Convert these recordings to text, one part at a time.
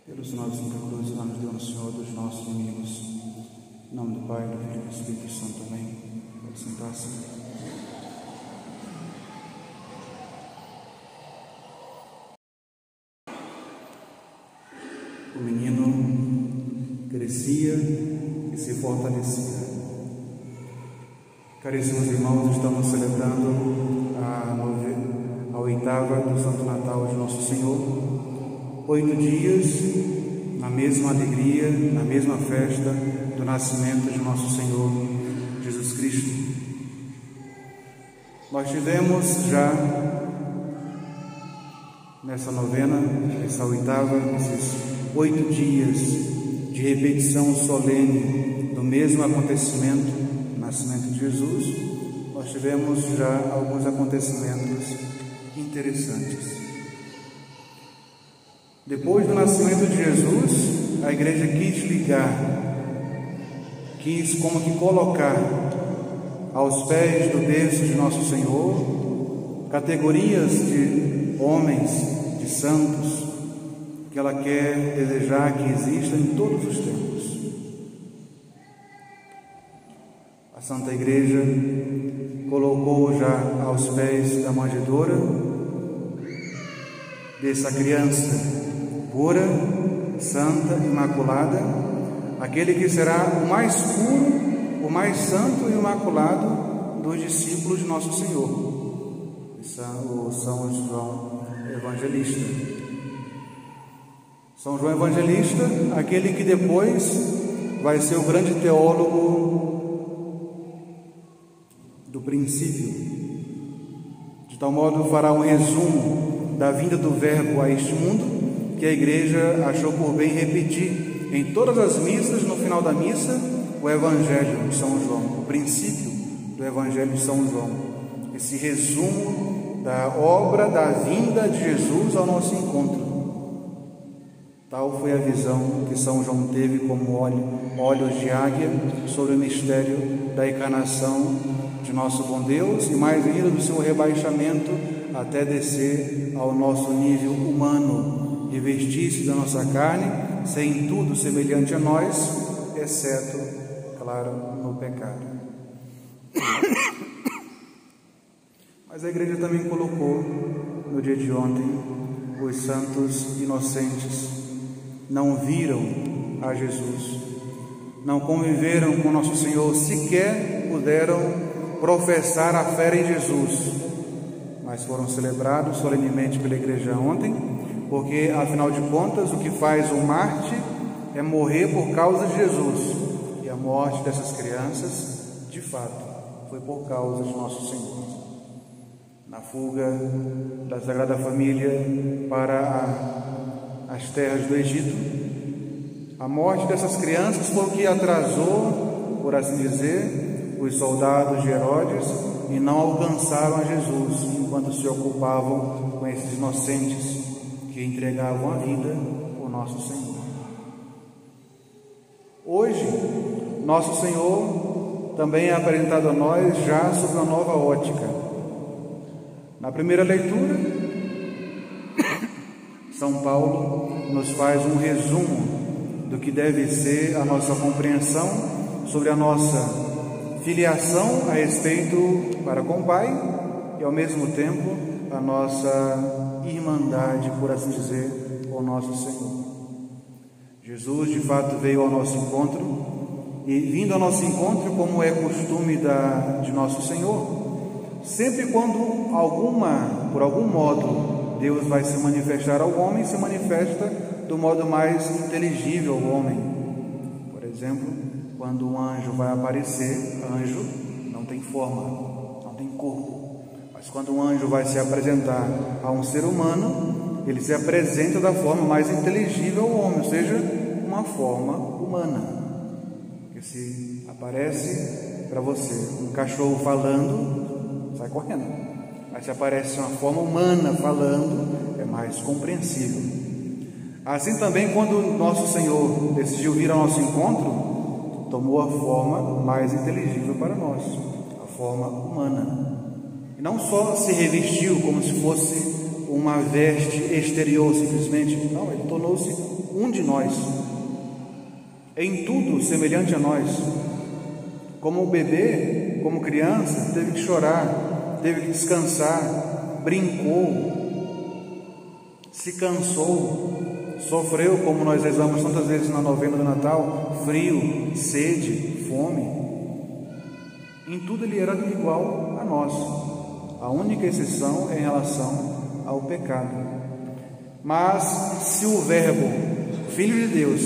Pelo sinal de Santa Cruz, lá nos deu no Senhor dos nossos inimigos. Em nome do Pai, do Filho e do Espírito Santo. Amém. Pode sentar-se. O menino crescia e se fortalecia. Caríssimos irmãos, estamos celebrando a oitava do Santo Natal de Nosso Senhor. 8 dias na mesma alegria, na mesma festa do nascimento de Nosso Senhor Jesus Cristo. Nós tivemos já nessa novena, essa oitava, esses 8 dias de repetição solene do mesmo acontecimento, o nascimento de Jesus. Nós tivemos já alguns acontecimentos interessantes. Depois do nascimento de Jesus, a igreja quis como que colocar aos pés do berço de Nosso Senhor categorias de homens, de santos, que ela quer desejar que existam em todos os tempos. A Santa Igreja colocou já aos pés da manjedoura dessa criança pura, santa, imaculada, aquele que será o mais puro, o mais santo e imaculado dos discípulos de Nosso Senhor, o São João Evangelista. São João Evangelista, aquele que depois vai ser o grande teólogo do princípio, de tal modo fará um resumo da vinda do Verbo a este mundo, que a igreja achou por bem repetir em todas as missas, no final da missa, o Evangelho de São João, o princípio do Evangelho de São João, esse resumo da obra da vinda de Jesus ao nosso encontro. Tal foi a visão que São João teve como olhos de águia sobre o mistério da encarnação de nosso bom Deus e mais ainda do seu rebaixamento até descer ao nosso nível humano, revestir-se da nossa carne, ser em tudo semelhante a nós, exceto, claro, no pecado. Mas a igreja também colocou no dia de ontem os santos inocentes. Não viram a Jesus, não conviveram com Nosso Senhor, sequer puderam professar a fé em Jesus, mas foram celebrados solenemente pela igreja ontem, porque, afinal de contas, o que faz um mártir é morrer por causa de Jesus. E a morte dessas crianças, de fato, foi por causa de Nosso Senhor. Na fuga da Sagrada Família para as terras do Egito, a morte dessas crianças foi o que atrasou, por assim dizer, os soldados de Herodes e não alcançaram a Jesus enquanto se ocupavam com esses inocentes que entregavam a vida por Nosso Senhor. Hoje, Nosso Senhor também é apresentado a nós já sob uma nova ótica. Na primeira leitura, São Paulo nos faz um resumo do que deve ser a nossa compreensão sobre a nossa filiação a respeito para com o Pai e, ao mesmo tempo, a nossa irmandade, por assim dizer, com o nosso Senhor. Jesus, de fato, veio ao nosso encontro e, vindo ao nosso encontro, como é costume de Nosso Senhor, sempre quando por algum modo, Deus vai se manifestar ao homem, se manifesta do modo mais inteligível ao homem. Por exemplo, quando um anjo vai aparecer, anjo não tem forma, não tem corpo. Mas quando um anjo vai se apresentar a um ser humano, ele se apresenta da forma mais inteligível ao homem, ou seja, uma forma humana. Porque se aparece para você um cachorro falando, sai correndo. Mas se aparece uma forma humana falando, é mais compreensível. Assim também, quando Nosso Senhor decidiu vir ao nosso encontro, tomou a forma mais inteligível para nós, a forma humana. E não só se revestiu como se fosse uma veste exterior simplesmente. Não, ele tornou-se um de nós, em tudo semelhante a nós. Como bebê, como criança, teve que chorar, teve que descansar, brincou, se cansou, sofreu, como nós rezamos tantas vezes na novena do Natal, frio, sede, fome. Em tudo ele era igual a nós. A única exceção é em relação ao pecado. Mas se o Verbo, Filho de Deus,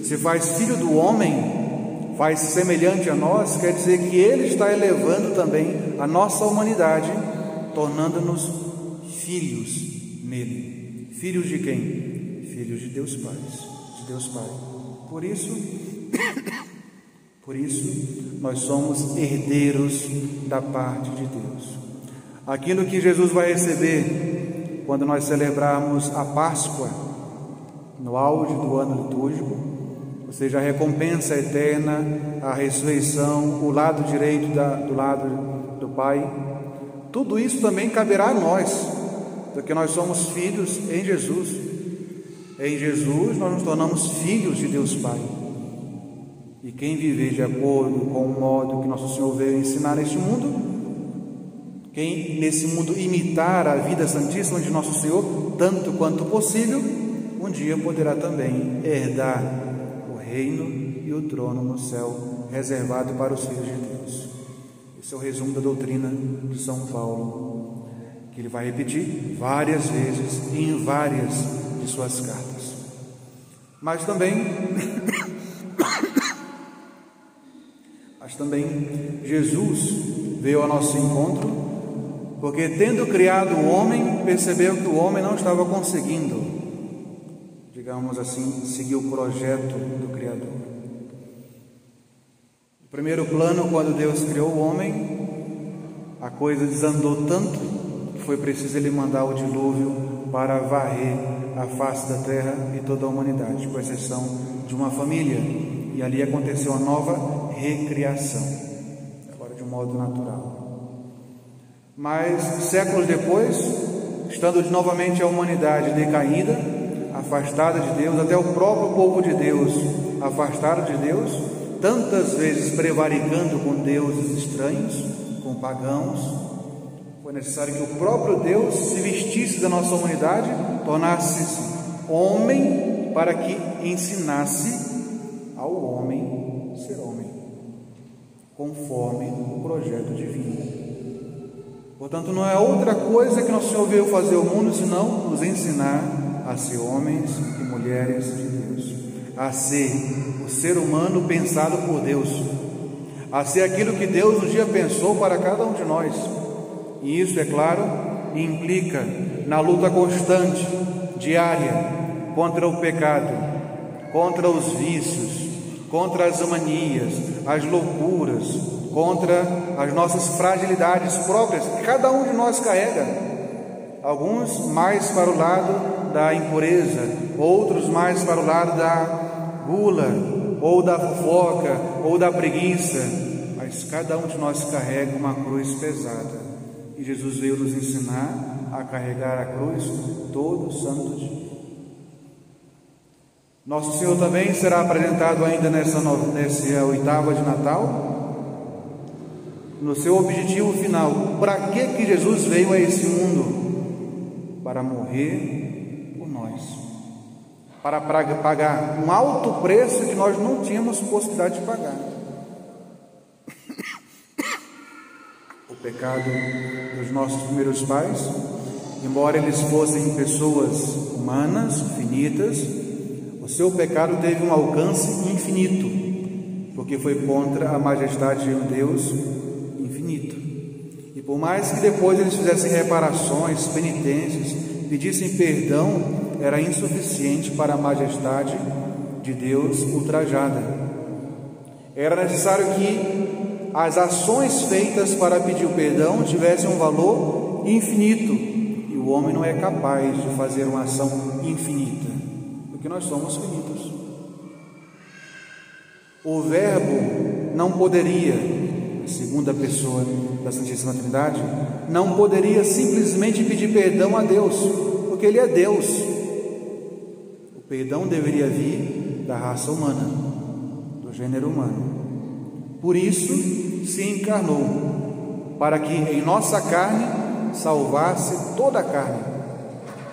se faz filho do homem, faz semelhante a nós, quer dizer que ele está elevando também a nossa humanidade, tornando-nos filhos nele. Filhos de quem? Filhos de Deus Pai, de Deus Pai. Por isso nós somos herdeiros da parte de Deus. Aquilo que Jesus vai receber quando nós celebrarmos a Páscoa, no auge do ano litúrgico, ou seja, a recompensa eterna, a ressurreição, o lado direito do lado do Pai, tudo isso também caberá a nós, porque nós somos filhos em Jesus. Em Jesus nós nos tornamos filhos de Deus Pai. E quem viver de acordo com o modo que nosso Senhor veio ensinar neste mundo, quem nesse mundo imitar a vida santíssima de nosso Senhor, tanto quanto possível, um dia poderá também herdar o reino e o trono no céu, reservado para os filhos de Deus. Esse é o resumo da doutrina de São Paulo, que ele vai repetir várias vezes em várias de suas cartas. Mas também Jesus veio ao nosso encontro, porque tendo criado o homem, percebeu que o homem não estava conseguindo, digamos assim, seguir o projeto do Criador. No primeiro plano, quando Deus criou o homem, a coisa desandou tanto que foi preciso ele mandar o dilúvio para varrer a face da terra e toda a humanidade, com exceção de uma família. E ali aconteceu a nova recriação, agora de um modo natural. Mas séculos depois, estando novamente a humanidade decaída, afastada de Deus, até o próprio povo de Deus afastado de Deus, tantas vezes prevaricando com deuses estranhos, com pagãos, foi necessário que o próprio Deus se vestisse da nossa humanidade, tornasse-se homem, para que ensinasse ao homem ser homem, conforme o projeto divino. Portanto, não é outra coisa que nosso Senhor veio fazer ao mundo, senão nos ensinar a ser homens e mulheres de Deus, a ser o ser humano pensado por Deus, a ser aquilo que Deus um dia pensou para cada um de nós. E isso, é claro, implica na luta constante, diária, contra o pecado, contra os vícios, contra as manias, as loucuras, contra as nossas fragilidades próprias, que cada um de nós carrega. Alguns mais para o lado da impureza, outros mais para o lado da gula, ou da fofoca, ou da preguiça, mas cada um de nós carrega uma cruz pesada. E Jesus veio nos ensinar a carregar a cruz todo santo dia. Nosso Senhor também será apresentado ainda nessa oitava de Natal, no seu objetivo final. Para que Jesus veio a esse mundo? Para morrer por nós, para pagar um alto preço que nós não tínhamos possibilidade de pagar. O pecado dos nossos primeiros pais, embora eles fossem pessoas humanas, finitas, o seu pecado teve um alcance infinito, porque foi contra a majestade de um Deus infinito. E por mais que depois eles fizessem reparações, penitências, pedissem perdão, era insuficiente para a majestade de Deus ultrajada. Era necessário que as ações feitas para pedir o perdão tivessem um valor infinito, e o homem não é capaz de fazer uma ação infinita, porque nós somos finitos. O Verbo não poderia, a segunda pessoa da Santíssima Trindade, não poderia simplesmente pedir perdão a Deus, porque Ele é Deus. O perdão deveria vir da raça humana, do gênero humano. Por isso se encarnou, para que em nossa carne salvasse toda a carne,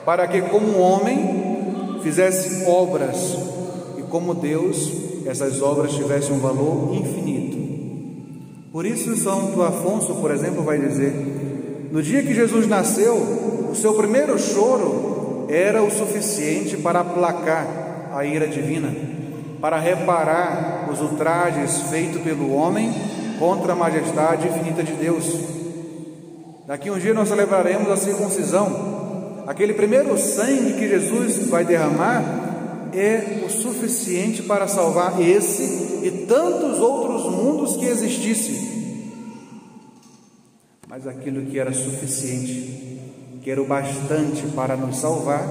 para que como homem fizesse obras, e como Deus essas obras tivessem um valor infinito. Por isso Santo Afonso, por exemplo, vai dizer: no dia que Jesus nasceu, o seu primeiro choro era o suficiente para aplacar a ira divina, para reparar os ultrajes feitos pelo homem contra a majestade infinita de Deus. Daqui um dia nós celebraremos a circuncisão. Aquele primeiro sangue que Jesus vai derramar é o suficiente para salvar esse e tantos outros mundos que existissem. Mas aquilo que era suficiente, que era o bastante para nos salvar,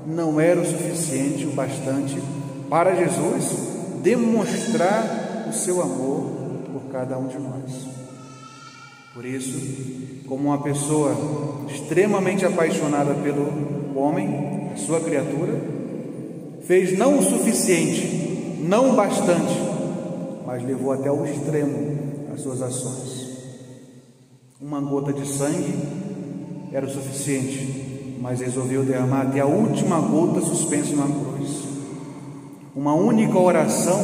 não era o suficiente, o bastante para Jesus demonstrar o seu amor por cada um de nós. Por isso, como uma pessoa extremamente apaixonada pelo homem, a sua criatura, fez não o suficiente, não o bastante, mas levou até o extremo as suas ações. Uma gota de sangue era o suficiente, mas resolveu derramar até a última gota suspensa na cruz. Uma única oração,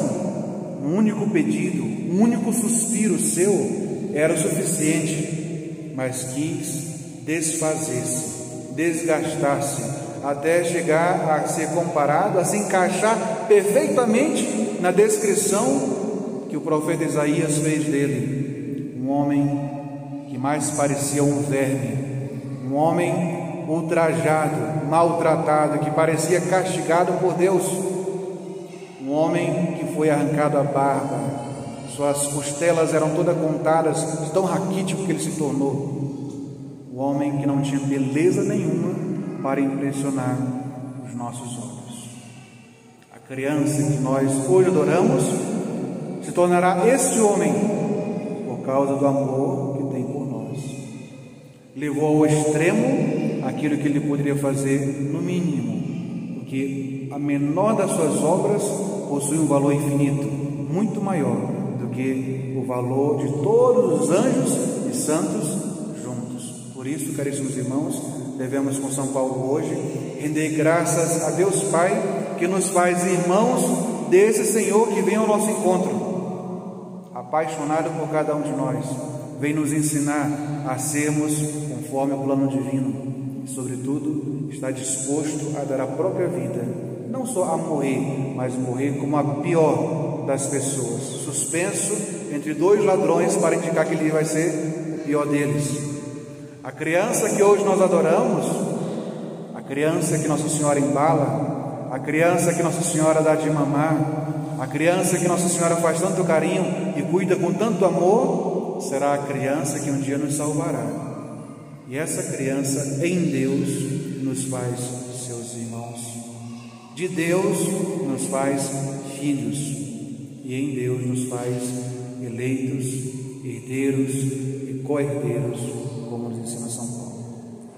um único pedido, um único suspiro seu era o suficiente, mas quis desfazer-se, desgastar-se, até chegar a ser comparado, a se encaixar perfeitamente na descrição que o profeta Isaías fez dele: um homem que mais parecia um verme, um homem ultrajado, maltratado, que parecia castigado por Deus, um homem que foi arrancado a barba, suas costelas eram todas contadas, de tão raquítico que ele se tornou, um homem que não tinha beleza nenhuma para impressionar os nossos olhos. A criança que nós hoje adoramos se tornará este homem por causa do amor que tem por nós. Levou ao extremo aquilo que ele poderia fazer no mínimo, porque a menor das suas obras possui um valor infinito, muito maior do que o valor de todos os anjos e santos juntos. Por isso, caríssimos irmãos, devemos com São Paulo hoje render graças a Deus Pai, que nos faz irmãos desse Senhor que vem ao nosso encontro, apaixonado por cada um de nós, vem nos ensinar a sermos conforme o plano divino e, sobretudo, está disposto a dar a própria vida, não só a morrer, mas morrer como a pior das pessoas, suspenso entre dois ladrões para indicar que ele vai ser o pior deles. A criança que hoje nós adoramos, a criança que Nossa Senhora embala, a criança que Nossa Senhora dá de mamar, a criança que Nossa Senhora faz tanto carinho e cuida com tanto amor, será a criança que um dia nos salvará. E essa criança em Deus nos faz seus irmãos. De Deus nos faz filhos, e em Deus nos faz eleitos, herdeiros e co-herdeiros, como nos ensina São Paulo.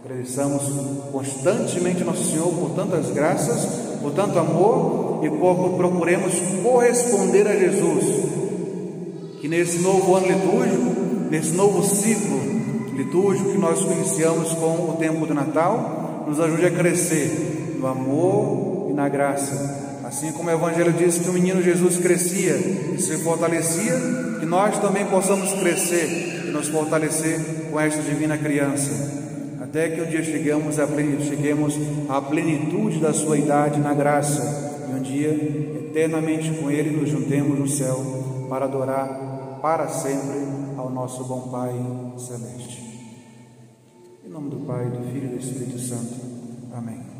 Agradeçamos constantemente Nosso Senhor por tantas graças, por tanto amor, e procuremos corresponder a Jesus, que nesse novo ano litúrgico, nesse novo ciclo litúrgico que nós iniciamos com o tempo do Natal, nos ajude a crescer no amor e na graça. Assim como o Evangelho diz que o menino Jesus crescia e se fortalecia, que nós também possamos crescer e nos fortalecer com esta divina criança, até que um dia cheguemos à plenitude da sua idade na graça, e um dia, eternamente com Ele, nos juntemos no céu para adorar para sempre ao nosso bom Pai Celeste. Em nome do Pai, do Filho e do Espírito Santo. Amém.